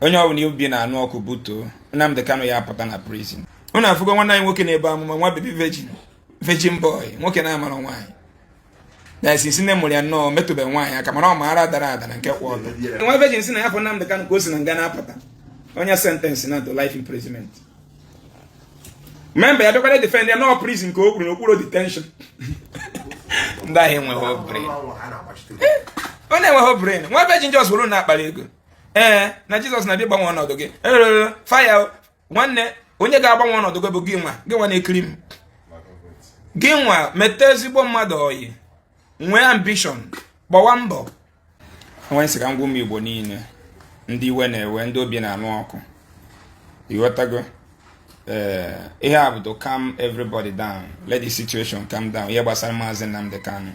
onye ọbụla ibi na anụ ọkụ buto Nnamdi Kanu ya apụta na prison. Unu afụgo nwanne anyị nwoke na-ebe amụma nwa baby virgin boy nwoke na-amara nwaanyị na esi nne mụrụ ya nnọọ metụbe nwaanyị aka mana ọ maara dara ada na nke kwụ ọtọ. Nwa virgin si na ya fọ Nnamdi Kanu ka o si na nga na-apụta onye sentence na to life imprisonment. Member ya bịakwara defend ya no prison ka o kwuru n'okpuru detention. Ndị ahụ enweghị brain. Ọ na-enweghị brain. Nwa virgin just bụrụ na-akpara ego. Na Jesus na-abịa gbanwe ọnọdụ gị. Fire nwanne onye ga-agbanwe ọnọdụ gị bụ gị nwa na-ekiri m. Gị nwa mete ezigbo mmadụ oyi. Nwee ambition. Gbawa mbọ. Nwa nsị ka ngwa ụmụ Igbo niile. Ndị iwe na-ewe, ndị obi na-anụ ọkụ. Ighọtago? Ihe a bụ to calm everybody down. Let the situation calm down. Ihe gbasara Maazị Nnamdi Kanu.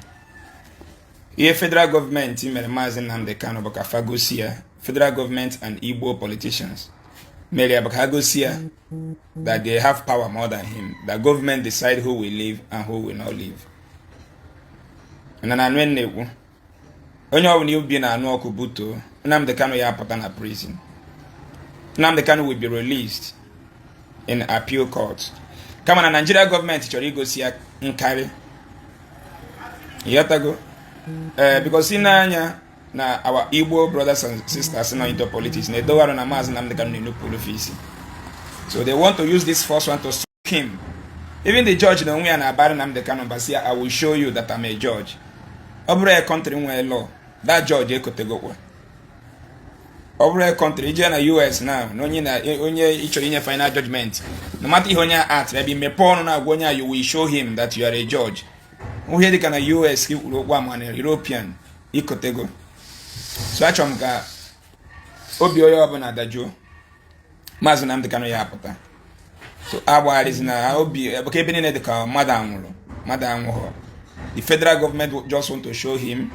Ihe federal government mere Maazị Nnamdi Kanu bụ ka fagosi ya. Federal government and Igbo politicians mere bụ ka ha gosi ya that they have power more than him. That government decide who will live and who will not live. Na anụ na-ekwu onye ọbụla ibi na anụ ọkụ buto Nnamdi Kanu ya apụta na prison. Nnamdi Kanu will be released in appeal court. Kama na Nigeria government chọrọ igosi ya nkarị. Yatago because n'anya na our Igbo brothers and sisters not into politics na edowaro na Maazị Nnamdi Kanu n'enupụrụ ofisi. So they want to use this first one to sue him. Even the judge na onwe ya na-abara Nnamdi Kanu basi I will show you that I'm a judge. Ọ bụrụ a country nwere law, that judge ekotegokwa. Ọ bụrụ a country ije na US now na onye ịchọrọ inye final judgment. No matter ihe onye at maybe mepe ọnụ na-agwa onye you will show him that you are a judge. Onye dịka na US ki kwuru okwu ama na European ikotego. So achọrọ m ka obi onye ọbụla dajuo Maazị Nnamdi Kanu ya apụta. So agbagharịzi na obi ebe ebe niile dịka mmadụ anwụrụ. The federal government just want to show him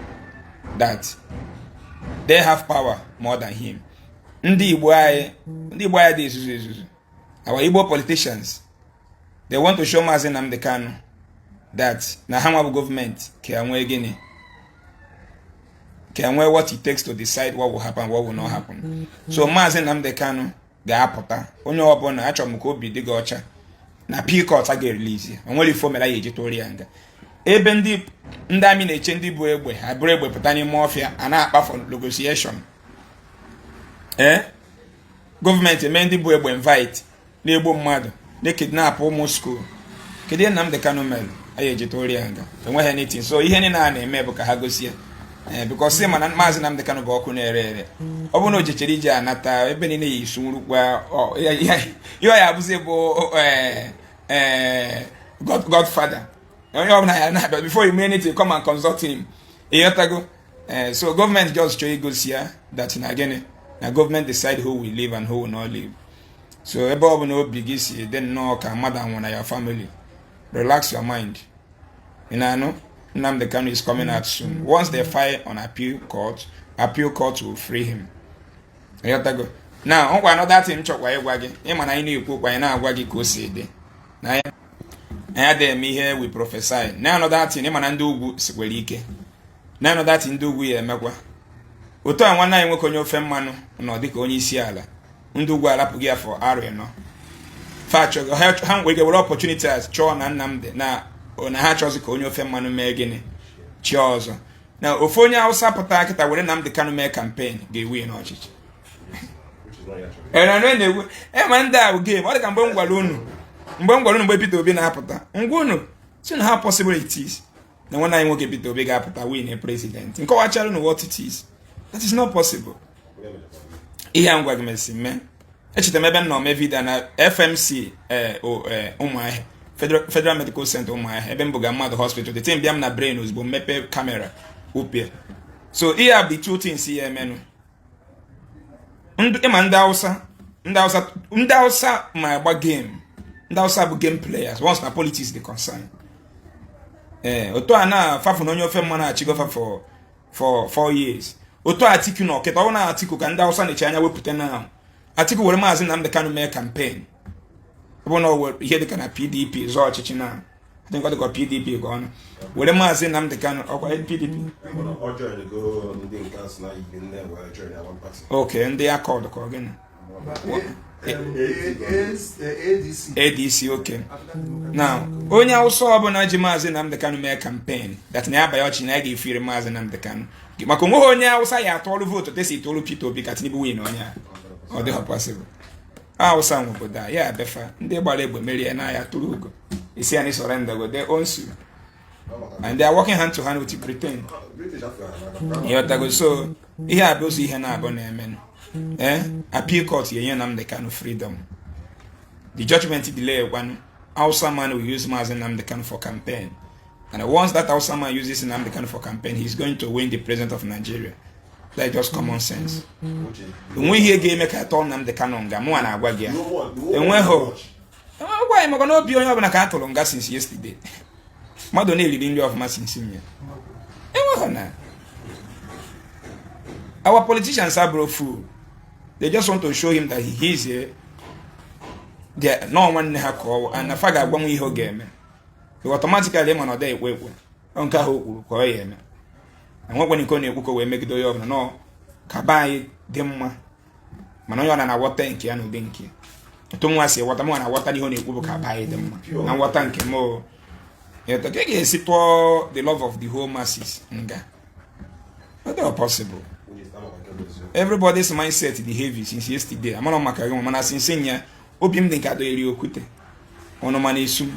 that they have power more than him. Ndị Igbo anyị dị ezuzu. Our Igbo politicians, they want to show Maazị Nnamdi Kanu that na ha nwa government ka enwe gịnị. Can wear what it takes to decide what will happen, what will not happen. So Maazị Nnamdi Kanu ga-apụta onye ọbụla achọrọ m ka obi dị gị ọcha na appeal court a ga-erelease onwere formula ya eji tori ya nga ebe ndị amị na-eche ndị bụ egbe ha bụrụ egbe pụta n'ime ọfịa a na-akpa for negotiation. Gọọmenti eme ndị bụ egbe invite na-egbu mmadụ na-kidnap ụmụ school. Kedu ihe Nnamdi Kanu mere a ya eji tori ya nga enweghị anything. So ihe niile a na-eme bụ ka ha gosi ya. Because mana Maazị Nnamdi Kanu bụ ọkụ na-ere. Ọ bụ na o jechere ije anata ebe niile ya isunwurukwa ihe ya abụzi bụ Godfather. Onye ọbụla ya na-abịa before you mean it come and consult him. Ịghọtago? So government just chọrọ igosi ya that na gịnị na government decide who will live and who will not live. So ebe ọ bụ na obi gị si dị nnọọ ka mmadụ anwụ na your family, relax your mind. You know? Nnamdi Kanu is coming out soon. Once they file on appeal court will free him. Now, another thing chọkwa ịgwa gị ịma na anyị na-ekwu okwu anyị na-agwa gị ka o si dị na anyị adịghị ihe we prophesy. Na another thing ịma na ndị ugwu sikwere ike. Na another thing ndị ugwu ya emekwa. Otu a nwanne anyị nwoke onye ofe mmanụ nọ dịka onye isi ala. Ndị ugwu alapụghị ya for arịnọ. Ha nwere ike were opportunities chọọ na Nnamdi na ha chọzi ka onye ofe mmanụ mee gịnị chi ọzọ na ofe onye Hausa pụta kịta were Nnamdi Kanu mee campaign ga-ewe n'ọchịchị. Ma ndị a bụ game. Ọ dị ka mgbe m gwara unu mgbe Peter Obi na-apụta ngwa unu si na ha possibilities na nwanne anyị nwoke Peter Obi ga-apụta win a president nkọwachara unu what it is. That is not possible. Ihe a ngwa gị mesi mee echetara m ebe m nọ mee vidio na FMC Ụmụahịa Federal Medical Center Ụmụahịa ebe m bụga mmadụ hospital the thing bịa m na brain ozugbo mmepe kamera upie. So here are the two things ya emenụ. Ịma ndị Hausa ma agba game. Ndị Hausa bụ game players once na politics dey concern. Otu a na fafu na onye ofe mmanụ achigofa for 4 years. Otu a Atiku na ọkịta ọ na Atiku ka ndị Hausa na-eche anya wepụta na Atiku were Maazị Nnamdi Kanu mee campaign. Ọ bụ na ihe dịka na PDP zọọ ọchịchị na I think what they call PDP gone. Well, the man saying Nnamdi Kanu or PDP. Okay, and they are called again. ADC, okay. Now, only also Abona Jimaz and Nnamdi Kanu make campaign that nearby Ochinagi fear Maz and Nnamdi Kanu. Makomo nya usa ya tolu vote te si tolu pito bi katini bu win onya. Or they are possible. Ah, usa mo boda. Yeah, befa. Nde gbale egbe meri na ya tolu go. Isi ani surrender go they own su. And they are working hand to hand with Britain. Yeah, so here abuse here na abona emen. Appeal court ye Nnamdi Kanu freedom. The judgment delay one Hausa man will use Mazen Nnamdi Kanu for campaign. And once that Hausa man uses Nnamdi Kanu for campaign, he's going to win the president of Nigeria. That's just common sense. When we hear game make a turn Nnamdi Kanu nga mo na agwa gia. And when ho. Why am I going to be on your account longer since yesterday? Madonna leading you of mass insignia. Our politicians are bro fool. They just want to show him that he is here. No one never call and the fact that when we ho game. You automatically man day we on ka ho ko ye me. And when you go near we make do yo no kabai demma. Man on na water nke anu benki. To mu ase water mo na water ni ho na ekubu kabai demma. And water nke mo. Yeah, to get the love of the whole masses nga. Not possible. Everybody's mindset the heavy since yesterday. I'm not makaga man as insenya obim de kado eri okute. Ono man esum.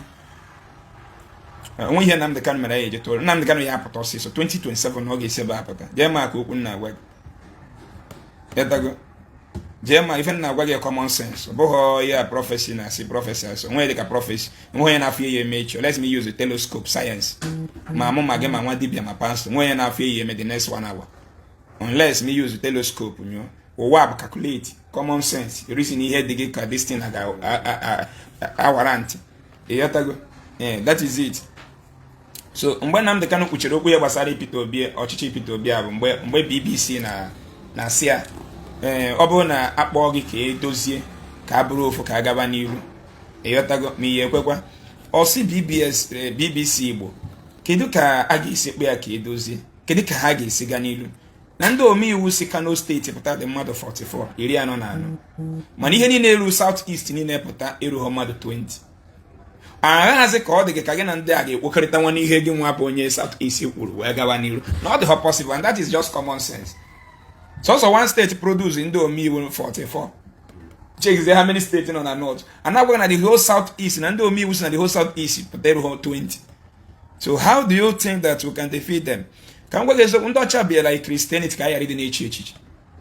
When you Nnamdi Kanu mera ye to Nnamdi Kanu ya apoto so 2027 no ge se ba apata. Jema ka okun na agwa. Yetago. Jema even na agwa ge common sense. Bo ya prophecy na si prophecy so when dey ka prophecy. When na afie ye make let me use the telescope science. Ma mo mage ma wan dibia ma pass. When na afie ye me the next 1 hour. Unless me use the telescope, you know, or what calculate common sense. The reason here they get this thing like our warrant. Yeah, that is it. So when I'm the kind of kuchiro we basari pito bia or chichi pito bia mgbe BBC na sia obo na akpo gi ke dozie ka buru ofu ka gaba n'iru. Eyotago mi ye kwekwa. O si BBC Igbo. Kedu ka a ga-esi kpe ya ka edozie? Kedu ka ha ga-esi ga n'iru? Nando omi iwu si Kano State pụta the mmadụ 44 iri anọ na anọ mana ihe niile eru South East niile pụta eru mmadụ 20 aghazi ka ọ dị ka gị na ndị a ga-ekwokerịta nwa n'ihe gị nwa bụ onye South East kwuru wee gawa n'iru not the possible and that is just common sense. So one state produce ndị omi iwu 44 check how many states nọ na North and now na the whole South East na ndị omi iwu si na the whole South East pụta eru 20. So how do you think that we can defeat them? Can we get ndo cha be like Christianity ka yari dị na-echi echichi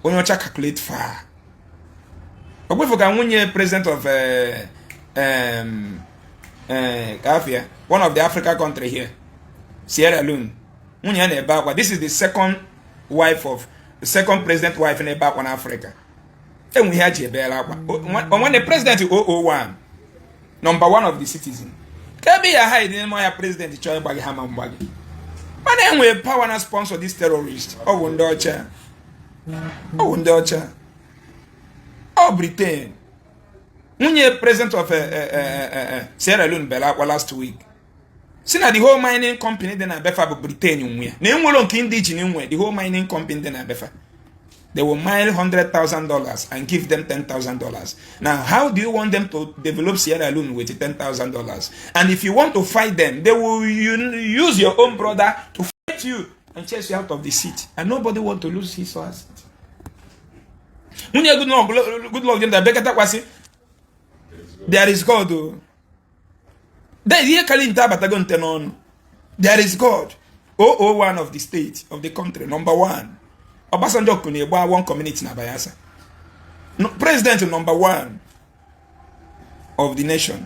onye ọcha calculate far ogbefu ka nwunye president of Gafia, one of the Africa country here Sierra Leone nwunye na ebe akwa. This is the second president wife na ebe akwa na Africa enwe ihe ji ebe akwa when the president 001 number 1 of the citizen ka be ya hide in my president chọ gbagi ha ma mgbagi. But then we power na sponsor this terrorist. Oh, Wundocha. Oh, Britain. Munye president of Sierra Leone Bella last week. Sina the whole mining company then Befa Britain unwe. Ne nwolo nke indigene unwe the whole mining company then Befa. They will mine $100,000 and give them $10,000. Now, how do you want them to develop Sierra Leone with $10,000? And if you want to fight them, they will use your own brother to fight you and chase you out of the seat. And nobody want to lose his or her seat. Good luck. There is God. There is God. 001 of the state, of the country, number 1. Obasanjo kuni gba one community na Bayelsa. President number 1 of the nation.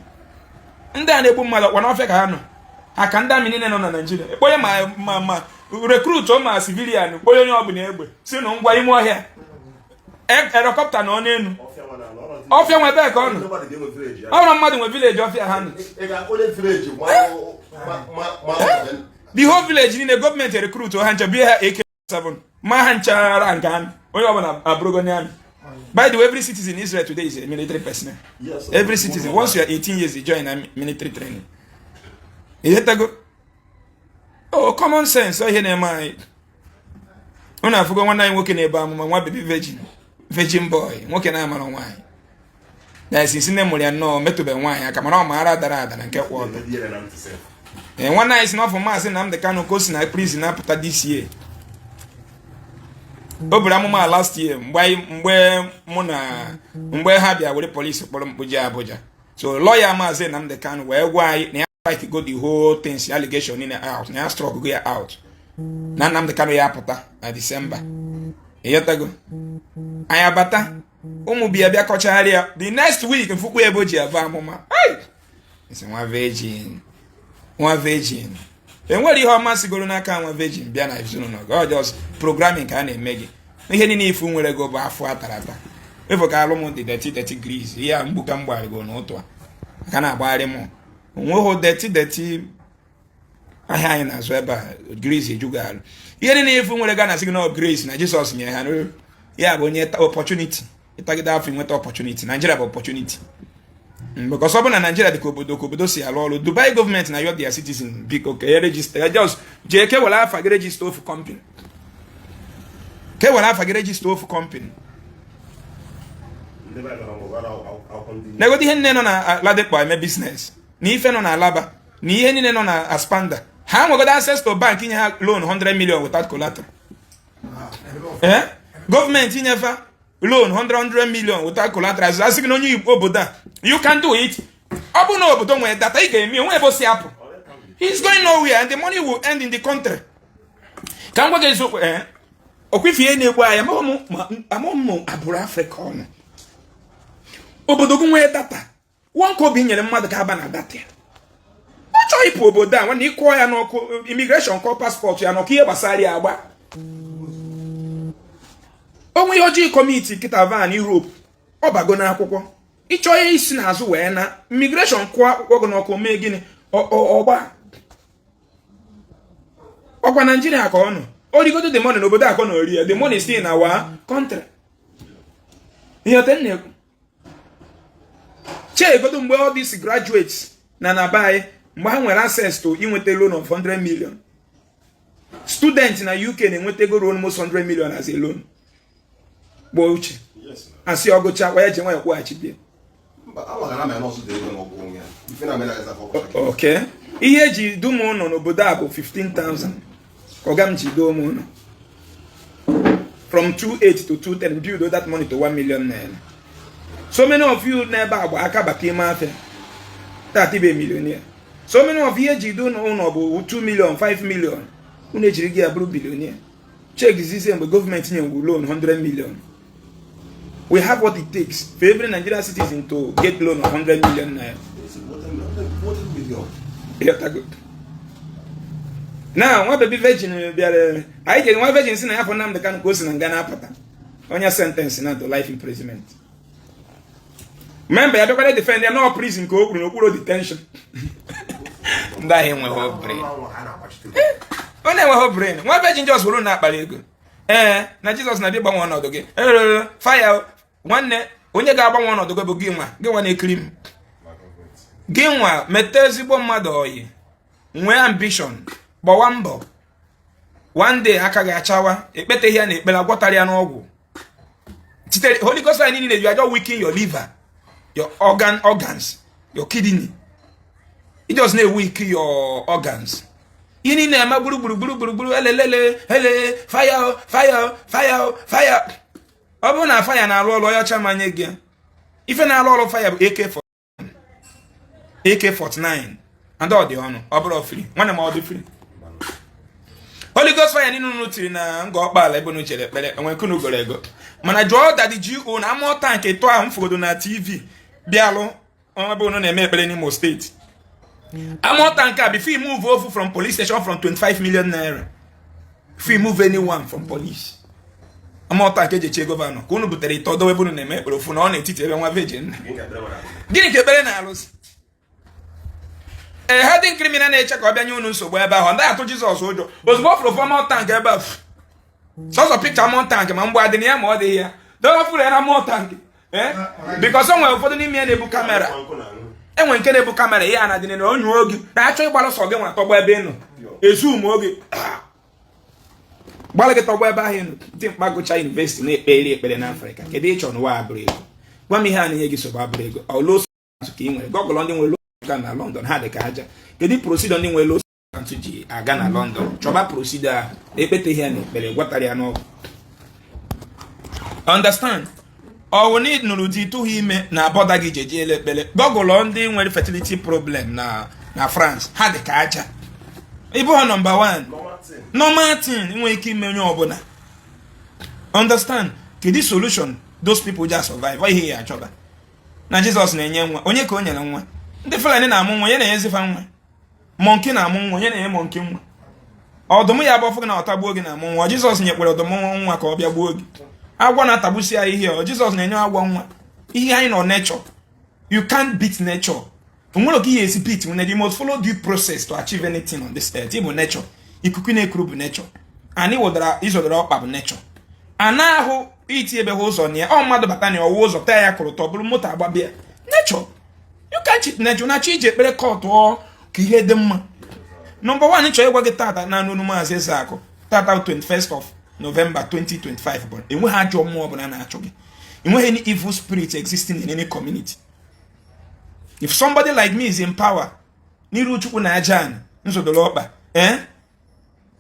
Ndị a na-egbu mmadụ kwa n'Africa ha nọ. Aka ndị amị niile nọ na Nigeria. Ekponye ma recruit ma civilian, ekponye onye ọbụla egbe. Si na ngwa ime ọhịa. Helicopter na n'enu. Ọfịa nwe ebe ka ọ nọ. Ọ na mmadụ nwe village ọfịa ha nọ. The whole village niile government recruit ha nche bie ha AK7. By the way, every citizen in Israel today is a military personnel. Yes, every citizen. Once you are 18 years, you join a military training. Ihetago. Oh, common sense. So here na-eme. Una afugo nwanne anyị nwoke na-ebe amụma nwa baby virgin boy nwoke na-amara nwaanyị na isi nne mụrụ ya nnọọ metụbe nwaanyị aka mana ọ maara dara ada na nke kwụ ọtọ nwanne anyị si n'ọfọ maazị Nnamdi Kanu ka o si na prison na-apụta this year o buru amụma last year mgbe ha bịa were polisi kpọrọ mkpoji Abuja so lawyer maazị Nnamdi Kanu wee gwa anyị na ya like go the whole things allegation in out na ya struggle go ya out na Nnamdi Kanu ya apụta na December eyetago anyị abata ụmụ bịa bịa kọchagharịa the next week mfukwu ebe ji ava amụma isi nwa virgin enwere ihe ọma sigoro n'aka nwa virgin bịa na ezinụlọ gị just programming ka a na-eme gị ihe niile ifu nwere go bụ afọ atara ata efu ka alụm dị 30 degrees ya mgbuka mgbarigo n'ụtụ a ka na-agbagharị m onweghị 30 ahịa anyị na-azụ ebe a grace ejugo alụ ihe niile ifu nwere ga na signal grace na Jesus nyere ha ya bụ onye opportunity ịtagide afọ inweta opportunity Nigeria bụ opportunity because ọ bụ na Nigeria dị ka obodo si alụ ọrụ Dubai gọọmenti na your citizen biko ka ya register ya just jee ke were afa gị register ofu company negodi ihe nne nọ na Ladipo eme business na ife nọ na Alaba na ihe niile nọ na Aspanda ha nwegodo access to bank inye ha loan 100 million without collateral gọọmenti inyefa loan 100 million without collateral asị gị na onye obodo a you can do it ọ bụ na obodo nwere data ị ga-eme onwe ebe o si apụ he's going nowhere and the money will end in the country ka m gwa gị eziokwu okwifie na-egbu anyị amụmụ abụrụ Afrịka ọnụ obodo gị nwere data nwoke obi nyere mmadụ ka aba na data ya ọ chọọ ịpụ obodo a nwanne ịkụọ ya n'ọkụ immigration kọ paspọtụ ya n'ọkụ ihe gbasara ya agba onwe ihe ọjọọ kọmiti kịta van Europe ọ bago n'akwụkwọ ịchọ ihe isi n'azụ wee na immigration kụọ akwụkwọ gị n'ọkụ mee gịnị ọgwa Nigeria ka ọ nọ origodo the money n'obodo akọ na ori ya the money still in our country ihe ọtọ na-ekwu chegodo mgbe all these graduates na be mgbe ha nwere access to inweta loan of 100 million student na UK na-enweta go almost 100 million as a loan gbo uche asị ọgụcha kwa ya je nwa kwụghachi bịa okay ihe eji dum ụnọ n'obodo a bụ 15,000 ka ọga m ji doo m ụnọ from 28 to 210 build that money to 1 million naira. So many of you never aka bata ime afia that be a millionaire. So many of you ji do no 2 million 5 million unu ejiri gị abụrụ billionaire. Check this mgbe government nye loan 100 million. We have what it takes for every Nigerian citizen to get loan of 100 million naira. Yeah, good. Now, one baby virgin I get one virgin sin half of Nnamdi Kanu goes in Ghana apata. On your sentence to life imprisonment. Remember, I don't defend they are not prison ko okuro detention. That him with her brain. When they were her brain. One virgin just will not balego. Na Jesus na be gba one odoge. Fire one onye ga agba one odoge bụ ginwa. Ginwa na ekrim. Ginwa metezigbo mmadụ oyi. Nwe ambition. Gbawa mbọ. One day aka ga-achawa ekpete ihe na ekpela gwọtara ya n'ọgwụ. Holy Ghost I need you are just weakening your liver, your organs, your kidney. It just need weak your organs. You need na buru hele fire. Obu na fire na arụ ya chamanye gị. Ife na arụ fire bụ AK49 and all the honor. Obro free. One am all the free. Holy Ghost fire ni nunu tiri na ngo okpala ebe no chere ekpere enwe kunu goro ego mana jụọ that the GO na amọ tank eto a mfogodo na TV bialụ ebe no na-eme ekpere n'Imo State amọ tank a before move over from police station from 25 million naira if you move anyone from police amọ tank eje che governor ka unu butere ito do ebe no na-eme ekpere ofu na ọ na-etiti ebe nwa virgin gịnị ka ekpere na alụsị heading criminal na-eche ka ọ bịa nye unu nsogbu ebe ahụ ndị atụ Jizọs ụjọ ozugbo fụrụ mount tank ebe ahụ sọsọ picture mount tank ma mgbe adị ya ma ọ dị ya dọwa fụrụ ya na mount tank because o nwere ụfọdụ n'ime ya na-ebu kamera enwe nke na-ebu kamera ihe a na dị na onye oge na-achọ ịgbara sọ gị nwa tọgbọ ebe ị nọ ezum oge gbara gị tọgbọ ebe ahụ ị nọ dị mkpa gụcha yunivesiti na-ekpere ekpere n'Afrịka kedu ịchọ n'ụwa abụrụ ego gwa m ihe a na-enye gị sogbu abụrụ ego ọlụ ka ị nwere gọgụlọ ndị nwere loga na London ha dị ka aja kedu prosidọ ndị nwere losu ji aga na London chọba prosidọ a ekpete ihe na ekpere gwatara ya n'ọgwụ understand ọwụ na nụrụ di tụghị ime na bọda gị jeje ele ekpere gọgụlọ ndị nwere fertility problem na France ha dị ka aja ịbụ ha nọmba 1 normal thing nwere ike ime onye ọbụla understand kedu solution those people just survive ihe ya achọba na Jesus na-enye nwa onye ka o nyere nwa ndị Fulani na-amụ nwa onye na-enyezifa nwa monkey na-amụ nwa onye na-enye monkey nwa ọdụm ya bụ ọfụ na ọtagbuo gị na-amụ nwa Jesus nyekwara ọdụm nwa ka ọ bịa gbuo gị agwọ na-atagbusi ya ihe Jesus na-enye agwọ nwa ihe anyị nọ nature you can't beat nature onwere ka ihe esi beat when you must follow due process to achieve anything on this earth ịbụ nature ikuku na-ekuru bụ nature anyị wụdara izodara ọkpa bụ nature ana ahụ iti ebe ha ụzọ na ya ọ mmadụ bata na ọwụ ụzọ taa ya kụrụ tọ bụrụ moto agbabịa nature you can't cheat nature na chi iji ekpere kọtụ ka ihe dị mma number 1 chọrọ ịgwa gị tata na n'onu Maazị Ezeaku tata 21st of November 2025 bụ enweghị ajọ mmụọ ọbụla na-achọ gị enweghị any evil spirit existing in any community. If somebody like me is in power n'iru Chukwu na ajan nsodolo ọkpa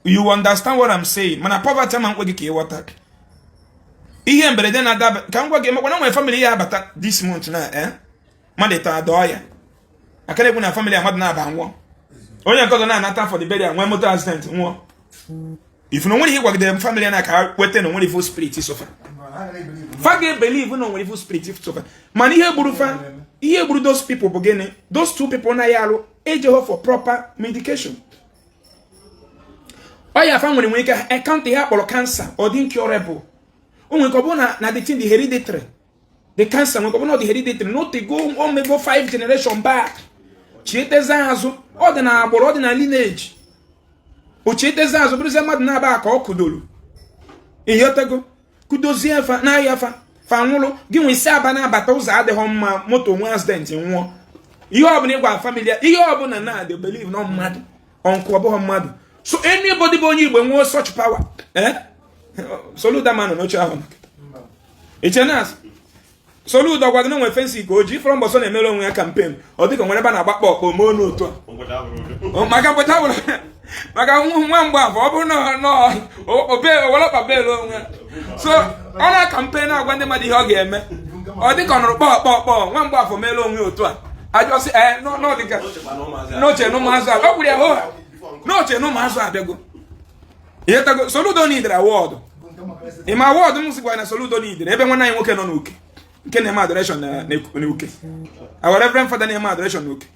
you understand what I'm saying mana poverty ma nkwe gị ka ịghọta ihe mberede na-adaba ka m gwa gị makwana nwere family ya abata this month na mmadụ taa dọọ ya akara egwu na family mmadụ na-aba nwụọ onye nke ọzọ na-anata for the burial nwee motor accident nwụọ if no nwere ihe gwagide family na ka kwete na nwere evil spirit sofa fa ga believe na nwere evil spirit sofa mana ihe gburu those people bụ gịnị those two people na ya alụ ejeho for proper medication oya fa nwere ike account ha kpọrọ cancer or dị incurable o nwere ka ọ bụ na the thing the hereditary the cancer nwere ka ọ bụ na the hereditary no to go on may go 5 generation back chieteza azụ ọ dị na agbụrụ ọ dị na lineage o chieteza azụ bụrụzie mmadụ na-aba ka ọ kudoro ihotego kudozie fa na ya fa nwụrụ gị nwe isi aba na-abata ụzọ adịghị mma moto nwe accident nwụọ ihe ọbụla ịgwa family ihe ọbụla na-adị believe na mmadụ ọnkụ ọbụghị mmadụ so anybody bụ onye Igbo nwee such power Soludo man n'oche ahụ ichenas Soludo gwa gị na nwe fensi ka o ji from bọsọ na-emere onwe ya campaign ọ dịka nwere ebe na-agbakpọ ọkpọ moo n'otu a maka pụta bụrụ maka nwa mgbe afọ ọ bụrụ na owelọkpa bel onwe so ọ na campaign agwa ndị mmadụ ihe ọ ga-eme ọ dịka ọ nụrụ kpọọ nwa mgbe afọ mere onwe otu a ajọsị n'ọdịka n'oche n'ụmụazụ a ọ kwuru ya hụ n'oche n'ụmụazụ abịago ihe tago Soludo n'idere awọdụ ịma awọdụ m sikwa na Soludo n'idere ebe nwanne anyị nwoke nọ n'uke nke na-eme adoration na uke our reverend father na-eme adoration n'uke